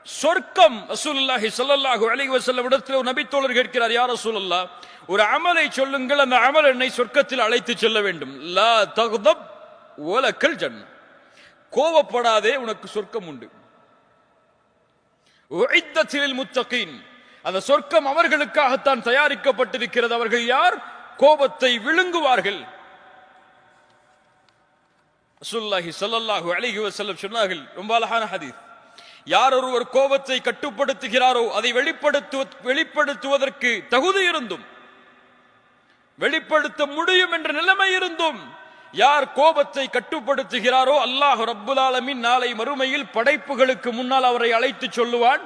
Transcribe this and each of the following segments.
சொர்க்கம். ரசூலுல்லாஹி ஸல்லல்லாஹு அலைஹி வஸல்லம் இடத்தில் நபி தோழர் கேட்கிறார், யா ரசூலல்லாஹ், ஒரு அமலை சொல்லுங்கள், அந்த அமல் என்னை சொர்க்கத்தில் அழைத்து செல்ல வேண்டும். லா தக்தப் வலக்கல் ஜன்னah, கோபப்படாதே, உனக்கு சொர்க்கம் உண்டு. உஇத்தத் லில் முத்தகீன், அந்த சொர்க்கம் அவர்களுக்காகத்தான் தயாரிக்கப்பட்டிருக்கிறது. அவர்கள் யார்? கோபத்தை விழுங்குவார்கள். ரசூலுல்லாஹி ஸல்லல்லாஹு அலைஹி வஸல்லம் சொன்னார்கள், ரொம்ப அழகான ஹதீஸ், யார் ஒருவர் கோபத்தை கட்டுப்படுத்துகிறாரோ அதை வெளிப்படுத்துவதற்கு தகுதி இருந்தும், வெளிப்படுத்த முடியும் என்ற நிலைமை இருந்தும், யார் கோபத்தை கட்டுப்படுத்துகிறாரோ அல்லாஹ் ரப்புல் ஆலமீன் நாளை மறுமையில் படைப்புகளுக்கு முன்னால் அவரை அழைத்து சொல்லுவான்,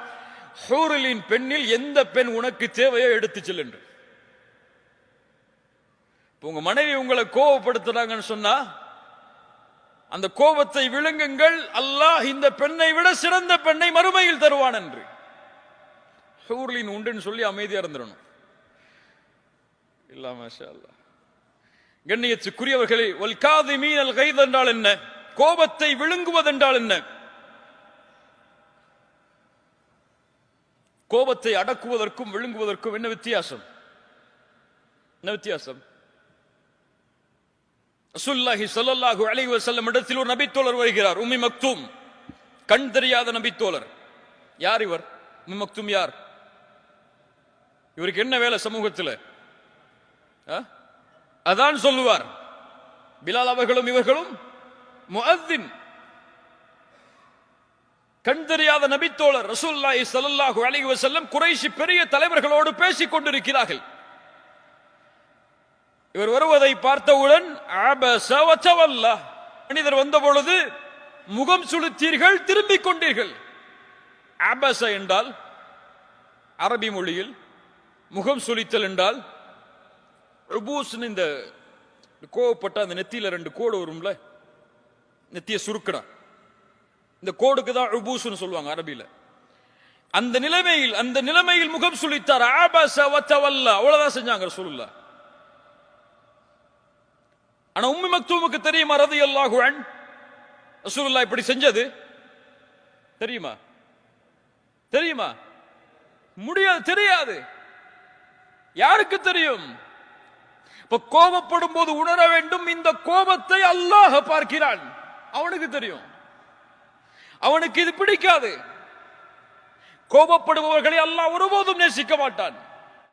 ஹூரிலின் பெண்ணில் எந்த பெண் உனக்கு தேவையோ எடுத்து செல் என்று. உங்க மனைவி உங்களை கோபப்படுத்துறாங்கன்னு சொன்னா அந்த கோபத்தை விழுங்குங்கள், அல்லாஹ் இந்த பெண்ணை விட சிறந்த பெண்ணை மறுமையில் தருவான் என்று. ஹூர்லின் உண்டுன்னு சொல்லி அமைதியா இருந்துடணும். இல்ல மாஷா அல்லாஹ். கண்ணியத்துக்குரியவர்களே, வல் காதிமீனல் கைத் என்றால் என்ன? கோபத்தை விழுங்குவது என்றால் என்ன? கோபத்தை அடக்குவதற்கும் விழுங்குவதற்கும் என்ன வித்தியாசம்? என்ன வித்தியாசம்? ரசூலுல்லாஹி ஸல்லல்லாஹு அலைஹி வஸல்லம் இடத்தில் ஒரு நபித்தோழர் வருகிறார், உம்மி மக்தூம், கண் தெரியாத நபித்தோழர். யார் இவர்? உம்மி மக்தூம் யார்? இவருக்கு என்ன வேலை சமூகத்தில்? அதான் சொல்லுவார். பிலால் அவர்களும் இவர்களும் முஅத்தின். கண் தெரியாத நபித்தோழர் ரசூலுல்லாஹி ஸல்லல்லாஹு அலைஹி வஸல்லம் குறைஷி பெரிய தலைவர்களோடு பேசிக் கொண்டிருக்கிறார்கள். இவர் வருவதை பார்த்தவுடன் அபஸ வ தவல்லா, மனிதர் வந்த பொழுது முகம் சுளித்தீர்கள், திரும்பிக் கொண்டீர்கள். அபஸ என்றால் அரபி மொழியில் முகம் சுளித்தல் என்றால் உபூஸ். இந்த கோவப்பட்ட அந்த நெத்தியில 2 கோடு வரும்ல, நெத்திய சுருக்கடா, இந்த கோடுக்கு தான் உபூஸ்னு சொல்லுவாங்க அரபியில. அந்த நிலைமையில் முகம் சுளித்தார். அபஸ வ தவல்லா, அவ்வளவுதான் செஞ்சாங்க ரசூலுல்லாஹ். ஆனா உம்மி மக்தூமுக்கு தெரியுமா ரலியல்லாஹு அன்ஹு ரசூலுல்லாஹ் இப்படி செஞ்சது? தெரியுமா? தெரியுமா? முடியாது, தெரியாது. யாருக்கு தெரியும்? இப்ப கோபப்படும் போது உணர வேண்டும், இந்த கோபத்தை அல்லாஹ் பார்க்கிறான். அவனுக்கு தெரியும். அவனுக்கு இது பிடிக்காது. கோபப்படுபவர்களை அல்லாஹ் ஒருபோதும் நேசிக்க மாட்டான்.